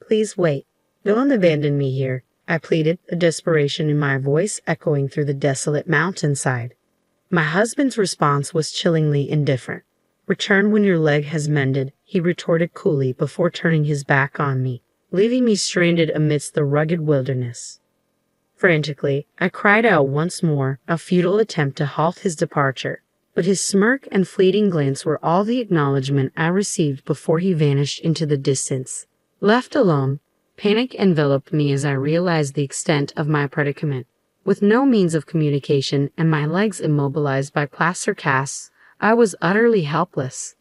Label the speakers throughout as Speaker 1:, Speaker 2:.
Speaker 1: Please wait. Don't abandon me here, I pleaded, a desperation in my voice echoing through the desolate mountainside. My husband's response was chillingly indifferent. Return when your leg has mended, he retorted coolly before turning his back on me, leaving me stranded amidst the rugged wilderness. Frantically, I cried out once more, a futile attempt to halt his departure, but his smirk and fleeting glance were all the acknowledgement I received before he vanished into the distance. Left alone, panic enveloped me as I realized the extent of my predicament. With no means of communication and my legs immobilized by plaster casts, I was utterly helpless.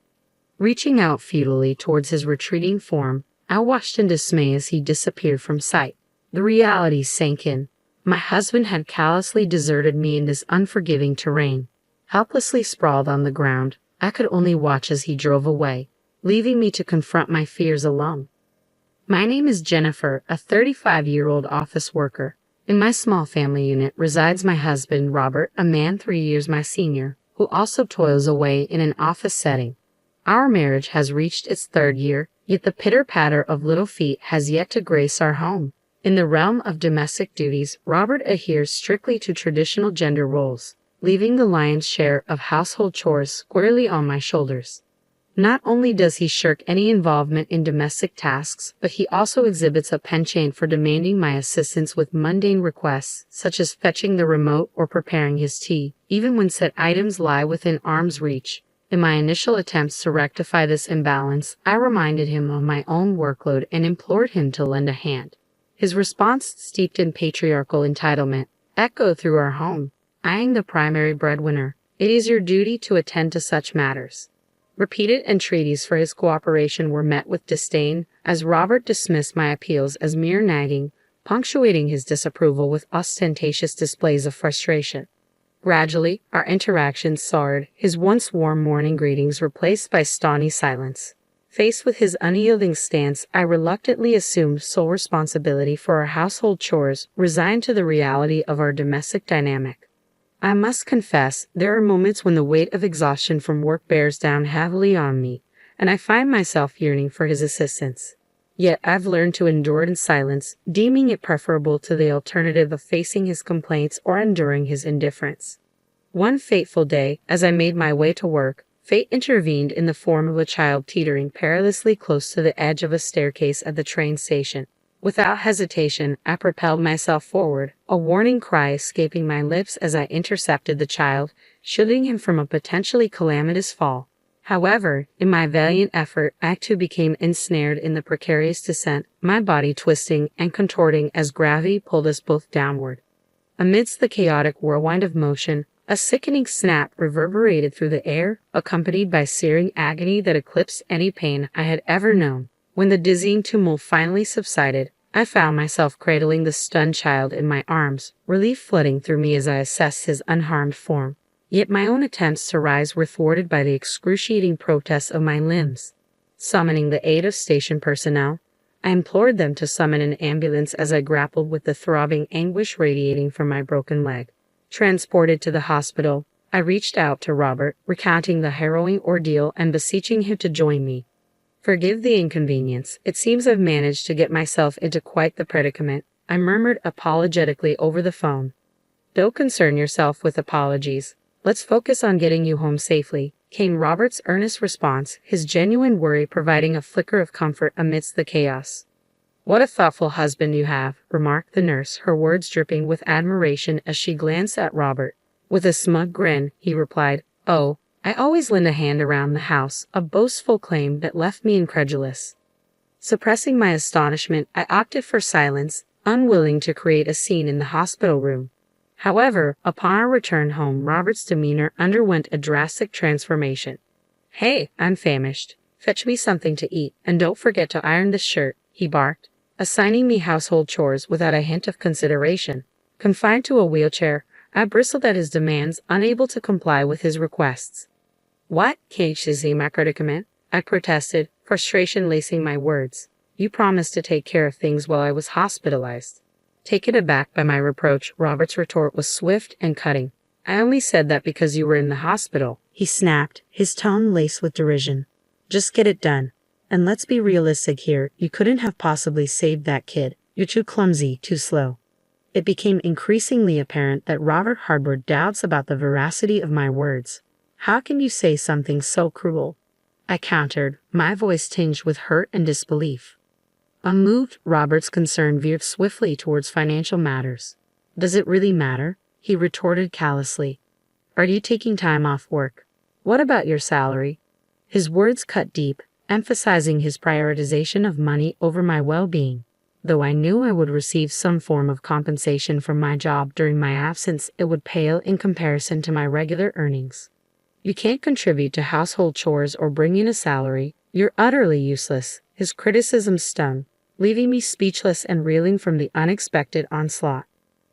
Speaker 1: Reaching out futilely towards his retreating form, I watched in dismay as he disappeared from sight. The reality sank in. My husband had callously deserted me in this unforgiving terrain. Helplessly sprawled on the ground, I could only watch as he drove away, leaving me to confront my fears alone. My name is Jennifer, a 35-year-old office worker. In my small family unit resides my husband, Robert, a man 3 years my senior, who also toils away in an office setting. Our marriage has reached its 3rd year, yet the pitter-patter of little feet has yet to grace our home. In the realm of domestic duties, Robert adheres strictly to traditional gender roles, leaving the lion's share of household chores squarely on my shoulders. Not only does he shirk any involvement in domestic tasks, but he also exhibits a penchant for demanding my assistance with mundane requests, such as fetching the remote or preparing his tea, even when said items lie within arm's reach. In my initial attempts to rectify this imbalance, I reminded him of my own workload and implored him to lend a hand. His response, steeped in patriarchal entitlement, echoed through our home. I am the primary breadwinner. It is your duty to attend to such matters. Repeated entreaties for his cooperation were met with disdain, as Robert dismissed my appeals as mere nagging, punctuating his disapproval with ostentatious displays of frustration. Gradually, our interactions soured, his once warm morning greetings replaced by stony silence. Faced with his unyielding stance, I reluctantly assumed sole responsibility for our household chores, resigned to the reality of our domestic dynamic. I must confess, there are moments when the weight of exhaustion from work bears down heavily on me, and I find myself yearning for his assistance. Yet I've learned to endure it in silence, deeming it preferable to the alternative of facing his complaints or enduring his indifference. One fateful day, as I made my way to work, fate intervened in the form of a child teetering perilously close to the edge of a staircase at the train station. Without hesitation, I propelled myself forward, a warning cry escaping my lips as I intercepted the child, shielding him from a potentially calamitous fall. However, in my valiant effort, I too became ensnared in the precarious descent, my body twisting and contorting as gravity pulled us both downward. Amidst the chaotic whirlwind of motion, a sickening snap reverberated through the air, accompanied by searing agony that eclipsed any pain I had ever known. When the dizzying tumult finally subsided, I found myself cradling the stunned child in my arms, relief flooding through me as I assessed his unharmed form. Yet my own attempts to rise were thwarted by the excruciating protests of my limbs. Summoning the aid of station personnel, I implored them to summon an ambulance as I grappled with the throbbing anguish radiating from my broken leg. Transported to the hospital, I reached out to Robert, recounting the harrowing ordeal and beseeching him to join me. Forgive the inconvenience. It seems I've managed to get myself into quite the predicament, I murmured apologetically over the phone. Don't concern yourself with apologies. Let's focus on getting you home safely, came Robert's earnest response, his genuine worry providing a flicker of comfort amidst the chaos. What a thoughtful husband you have, remarked the nurse, her words dripping with admiration as she glanced at Robert. With a smug grin, he replied, "Oh, I always lend a hand around the house," a boastful claim that left me incredulous. Suppressing my astonishment, I opted for silence, unwilling to create a scene in the hospital room. However, upon our return home, Robert's demeanor underwent a drastic transformation. "Hey, I'm famished. Fetch me something to eat, and don't forget to iron this shirt," he barked, assigning me household chores without a hint of consideration. Confined to a wheelchair, I bristled at his demands, unable to comply with his requests. "What? Can't you see my predicament?" I protested, frustration lacing my words. "You promised to take care of things while I was hospitalized." Taken aback by my reproach, Robert's retort was swift and cutting. "I only said that because you were in the hospital," he snapped, his tone laced with derision. "Just get it done. And let's be realistic here, you couldn't have possibly saved that kid. You're too clumsy, too slow. It became increasingly apparent that Robert harbored doubts about the veracity of my words. How can you say something so cruel? I countered, my voice tinged with hurt and disbelief. Unmoved, Robert's concern veered swiftly towards financial matters. Does it really matter? He retorted callously. Are you taking time off work? What about your salary? His words cut deep, emphasizing his prioritization of money over my well-being. Though I knew I would receive some form of compensation from my job during my absence, it would pale in comparison to my regular earnings. You can't contribute to household chores or bring in a salary. You're utterly useless. His criticism stung, leaving me speechless and reeling from the unexpected onslaught.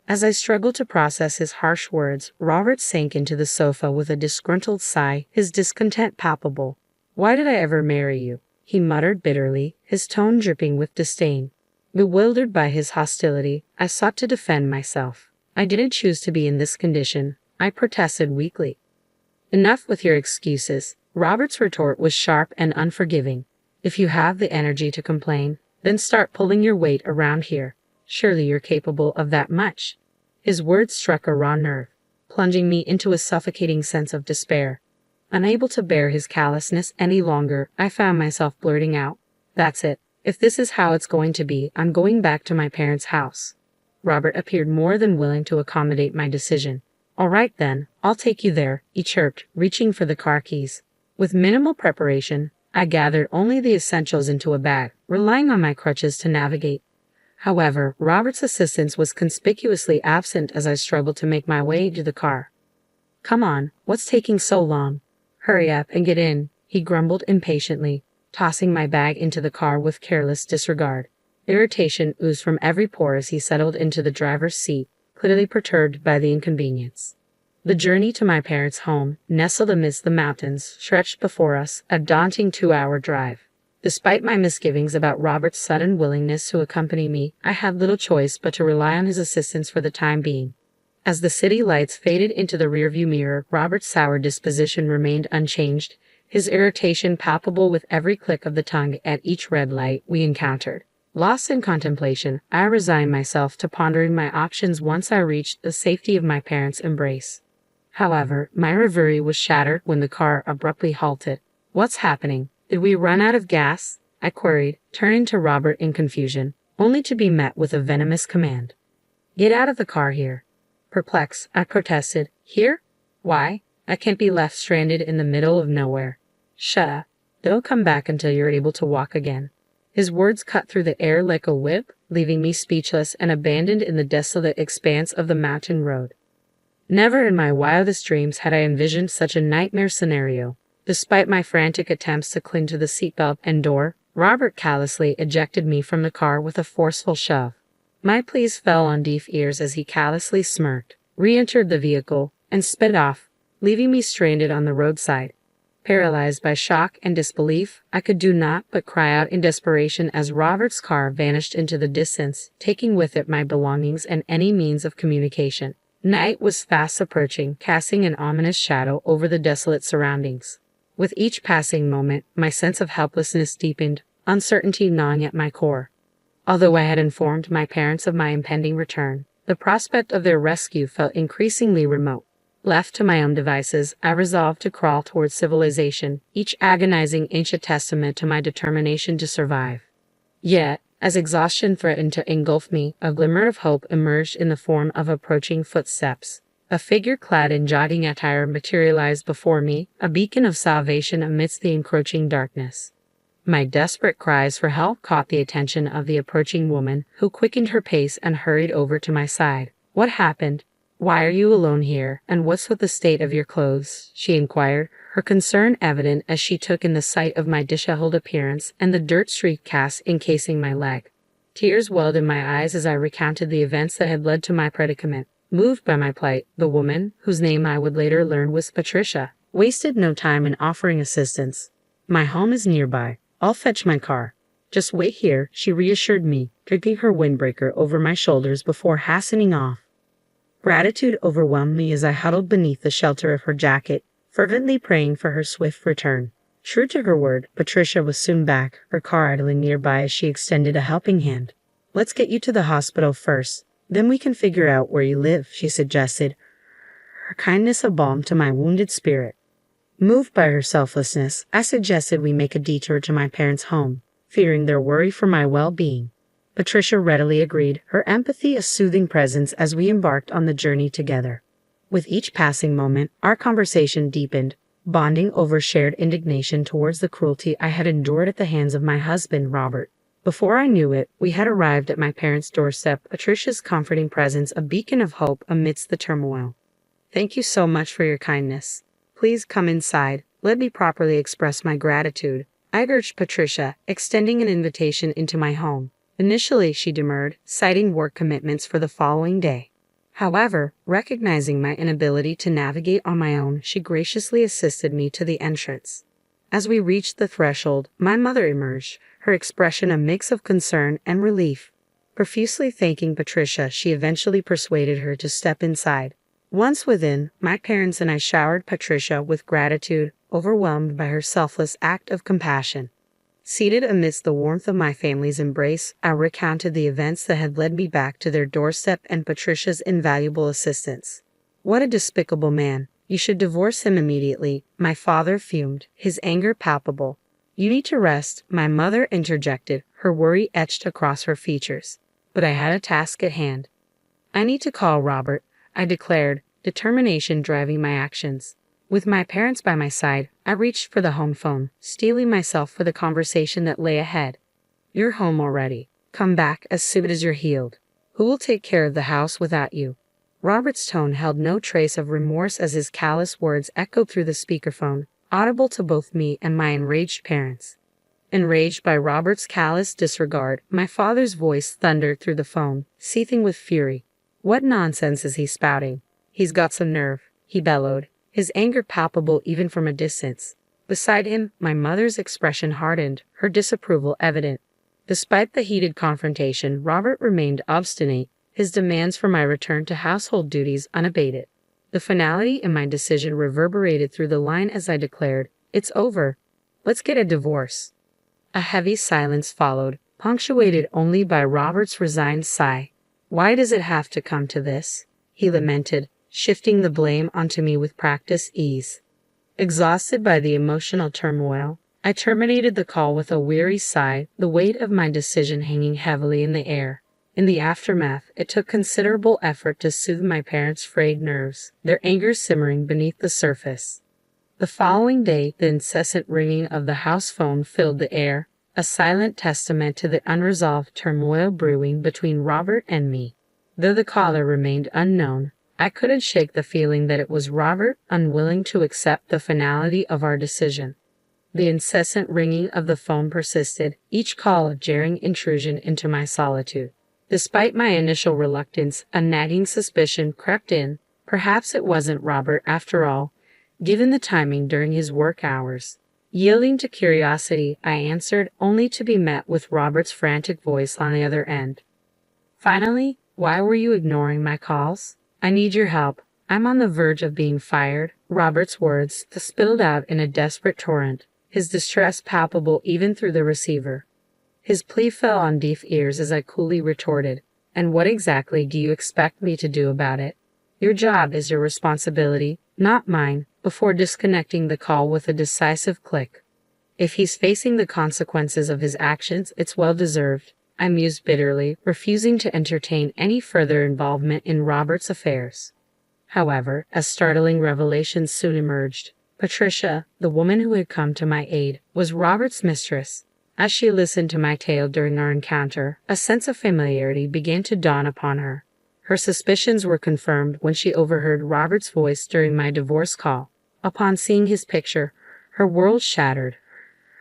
Speaker 1: As I struggled to process his harsh words, Robert sank into the sofa with a disgruntled sigh, his discontent palpable. Why did I ever marry you? He muttered bitterly, his tone dripping with disdain. Bewildered by his hostility, I sought to defend myself. I didn't choose to be in this condition, I protested weakly. Enough with your excuses. Robert's retort was sharp and unforgiving. If you have the energy to complain, then start pulling your weight around here. Surely you're capable of that much. His words struck a raw nerve, plunging me into a suffocating sense of despair. Unable to bear his callousness any longer, I found myself blurting out, "That's it. If this is how it's going to be, I'm going back to my parents' house." Robert appeared more than willing to accommodate my decision. "All right then, I'll take you there," he chirped, reaching for the car keys. With minimal preparation, I gathered only the essentials into a bag, relying on my crutches to navigate. However, Robert's assistance was conspicuously absent as I struggled to make my way to the car. "Come on, what's taking so long? Hurry up and get in," he grumbled impatiently, tossing my bag into the car with careless disregard. Irritation oozed from every pore as he settled into the driver's seat, clearly perturbed by the inconvenience. The journey to my parents' home, nestled amidst the mountains, stretched before us, a daunting 2-hour drive. Despite my misgivings about Robert's sudden willingness to accompany me, I had little choice but to rely on his assistance for the time being. As the city lights faded into the rearview mirror, Robert's sour disposition remained unchanged, his irritation palpable with every click of the tongue at each red light we encountered. Lost in contemplation, I resigned myself to pondering my options once I reached the safety of my parents' embrace. However, my reverie was shattered when the car abruptly halted. "What's happening? Did we run out of gas?" I queried, turning to Robert in confusion, only to be met with a venomous command. "Get out of the car here." Perplexed, I protested. "Here? Why? I can't be left stranded in the middle of nowhere." "Shut up. Don't come back until you're able to walk again." His words cut through the air like a whip, leaving me speechless and abandoned in the desolate expanse of the mountain road. Never in my wildest dreams had I envisioned such a nightmare scenario. Despite my frantic attempts to cling to the seatbelt and door, Robert callously ejected me from the car with a forceful shove. My pleas fell on deaf ears as he callously smirked, re-entered the vehicle, and sped off, leaving me stranded on the roadside. Paralyzed by shock and disbelief, I could do naught but cry out in desperation as Robert's car vanished into the distance, taking with it my belongings and any means of communication. Night was fast approaching, casting an ominous shadow over the desolate surroundings. With each passing moment, my sense of helplessness deepened, uncertainty gnawing at my core. Although I had informed my parents of my impending return, the prospect of their rescue felt increasingly remote. Left to my own devices, I resolved to crawl towards civilization, each agonizing inch a testament to my determination to survive. Yet, as exhaustion threatened to engulf me, a glimmer of hope emerged in the form of approaching footsteps. A figure clad in jogging attire materialized before me, a beacon of salvation amidst the encroaching darkness. My desperate cries for help caught the attention of the approaching woman, who quickened her pace and hurried over to my side. "What happened? Why are you alone here, and what's with the state of your clothes?" she inquired, her concern evident as she took in the sight of my disheveled appearance and the dirt streak cast encasing my leg. Tears welled in my eyes as I recounted the events that had led to my predicament. Moved by my plight, the woman, whose name I would later learn was Patricia, wasted no time in offering assistance. "My home is nearby. I'll fetch my car. Just wait here," she reassured me, dragging her windbreaker over my shoulders before hastening off. Gratitude overwhelmed me as I huddled beneath the shelter of her jacket, fervently praying for her swift return. True to her word, Patricia was soon back, her car idling nearby as she extended a helping hand. "Let's get you to the hospital first, then we can figure out where you live," she suggested, her kindness a balm to my wounded spirit. Moved by her selflessness, I suggested we make a detour to my parents' home, fearing their worry for my well-being. Patricia readily agreed, her empathy a soothing presence as we embarked on the journey together. With each passing moment, our conversation deepened, bonding over shared indignation towards the cruelty I had endured at the hands of my husband, Robert. Before I knew it, we had arrived at my parents' doorstep, Patricia's comforting presence a beacon of hope amidst the turmoil. "Thank you so much for your kindness. Please come inside. Let me properly express my gratitude," I urged Patricia, extending an invitation into my home. Initially, she demurred, citing work commitments for the following day. However, recognizing my inability to navigate on my own, she graciously assisted me to the entrance. As we reached the threshold, my mother emerged, her expression a mix of concern and relief. Profusely thanking Patricia, she eventually persuaded her to step inside. Once within, my parents and I showered Patricia with gratitude, overwhelmed by her selfless act of compassion. Seated amidst the warmth of my family's embrace, I recounted the events that had led me back to their doorstep and Patricia's invaluable assistance. "What a despicable man. You should divorce him immediately," my father fumed, his anger palpable. "You need to rest," my mother interjected, her worry etched across her features. But I had a task at hand. "I need to call Robert," I declared, determination driving my actions. With my parents by my side, I reached for the home phone, steeling myself for the conversation that lay ahead. "You're home already. Come back as soon as you're healed. Who will take care of the house without you?" Robert's tone held no trace of remorse as his callous words echoed through the speakerphone, audible to both me and my enraged parents. Enraged by Robert's callous disregard, my father's voice thundered through the phone, seething with fury. "What nonsense is he spouting? He's got some nerve," he bellowed, his anger palpable even from a distance. Beside him, my mother's expression hardened, her disapproval evident. Despite the heated confrontation, Robert remained obstinate, his demands for my return to household duties unabated. The finality in my decision reverberated through the line as I declared, "It's over. Let's get a divorce." A heavy silence followed, punctuated only by Robert's resigned sigh. "Why does it have to come to this?" he lamented, shifting the blame onto me with practiced ease. Exhausted by the emotional turmoil, I terminated the call with a weary sigh, the weight of my decision hanging heavily in the air. In the aftermath, it took considerable effort to soothe my parents' frayed nerves, their anger simmering beneath the surface. The following day, the incessant ringing of the house phone filled the air, a silent testament to the unresolved turmoil brewing between Robert and me. Though the caller remained unknown, I couldn't shake the feeling that it was Robert, unwilling to accept the finality of our decision. The incessant ringing of the phone persisted, each call a jarring intrusion into my solitude. Despite my initial reluctance, a nagging suspicion crept in. Perhaps it wasn't Robert after all, given the timing during his work hours. Yielding to curiosity, I answered, only to be met with Robert's frantic voice on the other end. "Finally, why were you ignoring my calls? I need your help. I'm on the verge of being fired." Robert's words spilled out in a desperate torrent, his distress palpable even through the receiver. His plea fell on deaf ears as I coolly retorted, "And what exactly do you expect me to do about it? Your job is your responsibility, not mine," before disconnecting the call with a decisive click. "If he's facing the consequences of his actions, it's well deserved," I mused bitterly, refusing to entertain any further involvement in Robert's affairs. However, a startling revelation soon emerged. Patricia, the woman who had come to my aid, was Robert's mistress. As she listened to my tale during our encounter, a sense of familiarity began to dawn upon her. Her suspicions were confirmed when she overheard Robert's voice during my divorce call. Upon seeing his picture, her world shattered,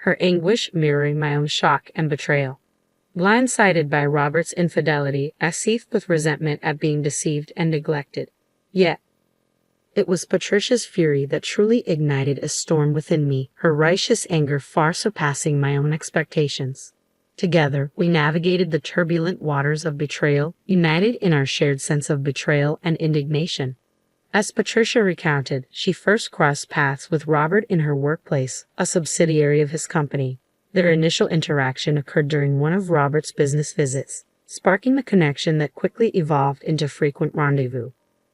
Speaker 1: her anguish mirroring my own shock and betrayal. Blindsided by Robert's infidelity, I seethed with resentment at being deceived and neglected. Yet, it was Patricia's fury that truly ignited a storm within me, her righteous anger far surpassing my own expectations. Together, we navigated the turbulent waters of betrayal, united in our shared sense of betrayal and indignation. As Patricia recounted, she first crossed paths with Robert in her workplace, a subsidiary of his company. Their initial interaction occurred during one of Robert's business visits, sparking the connection that quickly evolved into frequent rendezvous.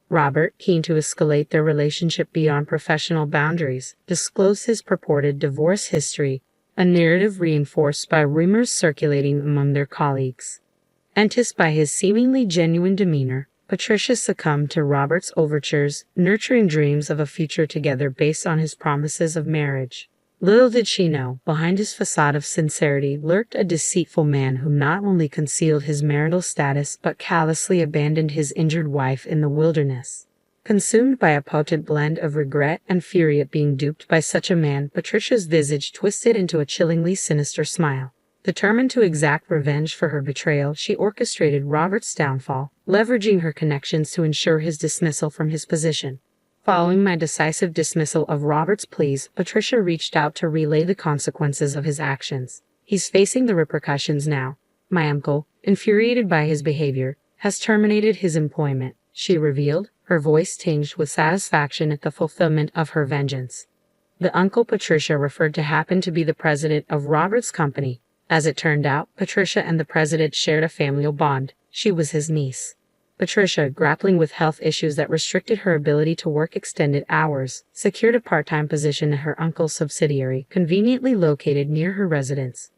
Speaker 1: Robert, keen to escalate their relationship beyond professional boundaries, disclosed his purported divorce history, a narrative reinforced by rumors circulating among their colleagues. Enticed by his seemingly genuine demeanor, Patricia succumbed to Robert's overtures, nurturing dreams of a future together based on his promises of marriage. Little did she know, behind his facade of sincerity lurked a deceitful man who not only concealed his marital status but callously abandoned his injured wife in the wilderness. Consumed by a potent blend of regret and fury at being duped by such a man, Patricia's visage twisted into a chillingly sinister smile. Determined to exact revenge for her betrayal, she orchestrated Robert's downfall, leveraging her connections to ensure his dismissal from his position. Following my decisive dismissal of Robert's pleas, Patricia reached out to relay the consequences of his actions. He's facing the repercussions now. My uncle, infuriated by his behavior, has terminated his employment, she revealed, her voice tinged with satisfaction at the fulfillment of her vengeance. The uncle Patricia referred to happened to be the president of Robert's company. As it turned out, Patricia and the president shared a familial bond. She was his niece. Patricia, grappling with health issues that restricted her ability to work extended hours, secured a part-time position at her uncle's subsidiary, conveniently located near her residence.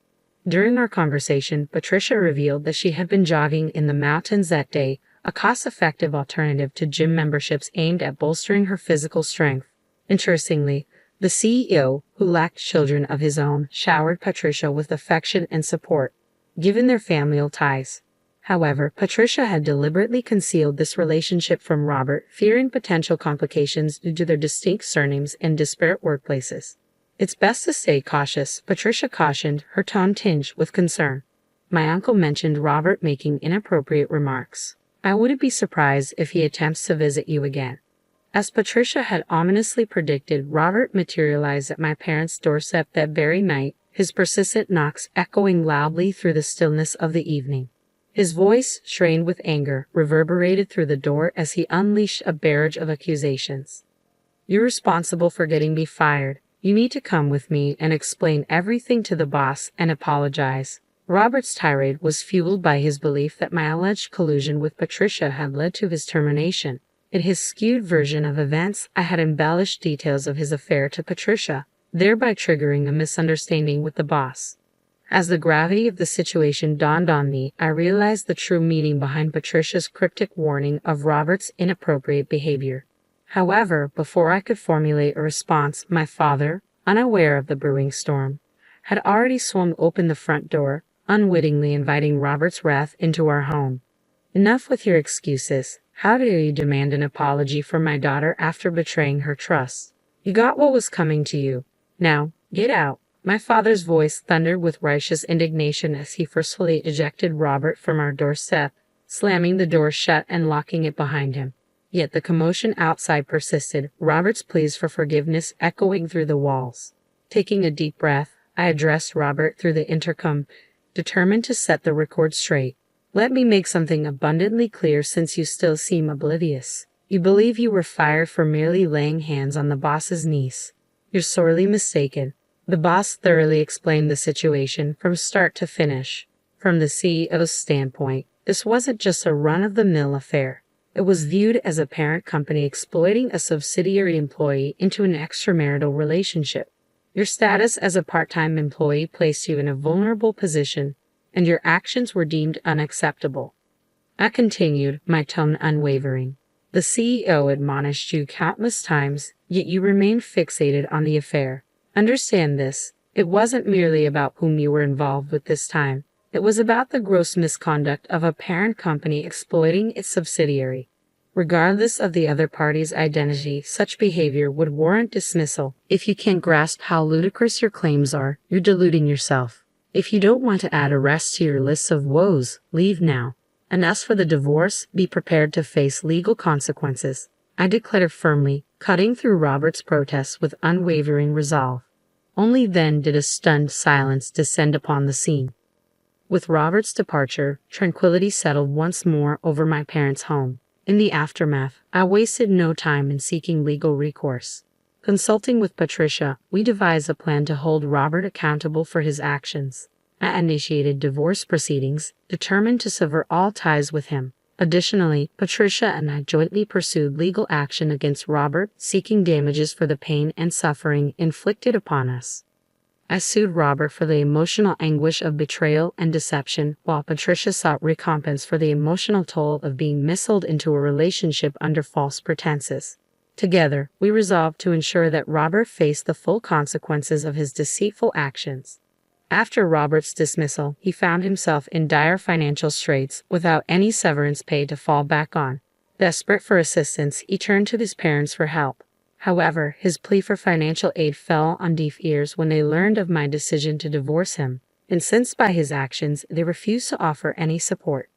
Speaker 1: During our conversation, Patricia revealed that she had been jogging in the mountains that day, a cost-effective alternative to gym memberships aimed at bolstering her physical strength. Interestingly, the CEO, who lacked children of his own, showered Patricia with affection and support, given their familial ties. However, Patricia had deliberately concealed this relationship from Robert, fearing potential complications due to their distinct surnames and disparate workplaces. It's best to stay cautious, Patricia cautioned, her tone tinged with concern. My uncle mentioned Robert making inappropriate remarks. I wouldn't be surprised if he attempts to visit you again. As Patricia had ominously predicted, Robert materialized at my parents' doorstep that very night, his persistent knocks echoing loudly through the stillness of the evening. His voice, strained with anger, reverberated through the door as he unleashed a barrage of accusations. You're responsible for getting me fired. You need to come with me and explain everything to the boss and apologize. Robert's tirade was fueled by his belief that my alleged collusion with Patricia had led to his termination. In his skewed version of events, I had embellished details of his affair to Patricia, thereby triggering a misunderstanding with the boss. As the gravity of the situation dawned on me, I realized the true meaning behind Patricia's cryptic warning of Robert's inappropriate behavior. However, before I could formulate a response, my father, unaware of the brewing storm, had already swung open the front door, unwittingly inviting Robert's wrath into our home. Enough with your excuses. How dare you demand an apology from my daughter after betraying her trust? You got what was coming to you. Now, get out. My father's voice thundered with righteous indignation as he forcefully ejected Robert from our doorstep, slamming the door shut and locking it behind him. Yet the commotion outside persisted, Robert's pleas for forgiveness echoing through the walls. Taking a deep breath, I addressed Robert through the intercom, determined to set the record straight. Let me make something abundantly clear since you still seem oblivious. You believe you were fired for merely laying hands on the boss's niece. You're sorely mistaken. The boss thoroughly explained the situation from start to finish. From the CEO's standpoint, this wasn't just a run-of-the-mill affair. It was viewed as a parent company exploiting a subsidiary employee into an extramarital relationship. Your status as a part-time employee placed you in a vulnerable position, and your actions were deemed unacceptable. I continued, my tone unwavering. The CEO admonished you countless times, yet you remained fixated on the affair. Understand this, it wasn't merely about whom you were involved with this time. It was about the gross misconduct of a parent company exploiting its subsidiary. Regardless of the other party's identity, such behavior would warrant dismissal. If you can't grasp how ludicrous your claims are, you're deluding yourself. If you don't want to add arrest to your list of woes, leave now. And as for the divorce, be prepared to face legal consequences. I declared firmly, cutting through Robert's protests with unwavering resolve. Only then did a stunned silence descend upon the scene. With Robert's departure, tranquility settled once more over my parents' home. In the aftermath, I wasted no time in seeking legal recourse. Consulting with Patricia, we devised a plan to hold Robert accountable for his actions. I initiated divorce proceedings, determined to sever all ties with him. Additionally, Patricia and I jointly pursued legal action against Robert, seeking damages for the pain and suffering inflicted upon us. I sued Robert for the emotional anguish of betrayal and deception, while Patricia sought recompense for the emotional toll of being missold into a relationship under false pretenses. Together, we resolved to ensure that Robert faced the full consequences of his deceitful actions. After Robert's dismissal, he found himself in dire financial straits without any severance pay to fall back on. Desperate for assistance, he turned to his parents for help. However, his plea for financial aid fell on deaf ears when they learned of my decision to divorce him. Incensed by his actions, they refused to offer any support.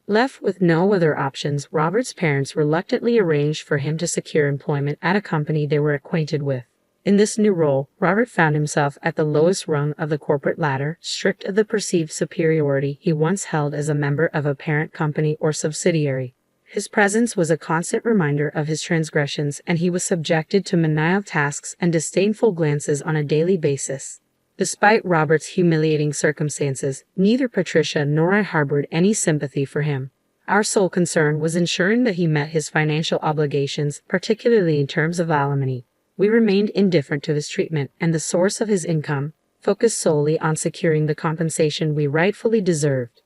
Speaker 1: Left with no other options, Robert's parents reluctantly arranged for him to secure employment at a company they were acquainted with. In this new role, Robert found himself at the lowest rung of the corporate ladder, stripped of the perceived superiority he once held as a member of a parent company or subsidiary. His presence was a constant reminder of his transgressions, and he was subjected to menial tasks and disdainful glances on a daily basis. Despite Robert's humiliating circumstances, neither Patricia nor I harbored any sympathy for him. Our sole concern was ensuring that he met his financial obligations, particularly in terms of alimony. We remained indifferent to his treatment and the source of his income, focused solely on securing the compensation we rightfully deserved.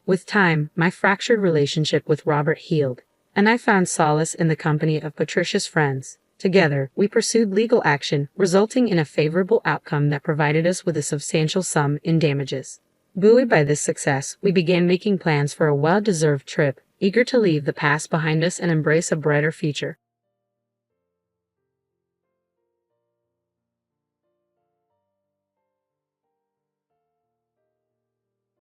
Speaker 1: With time, my fractured relationship with Robert healed, and I found solace in the company of Patricia's friends. Together, we pursued legal action, resulting in a favorable outcome that provided us with a substantial sum in damages. Buoyed by this success, we began making plans for a well-deserved trip, eager to leave the past behind us and embrace a brighter future.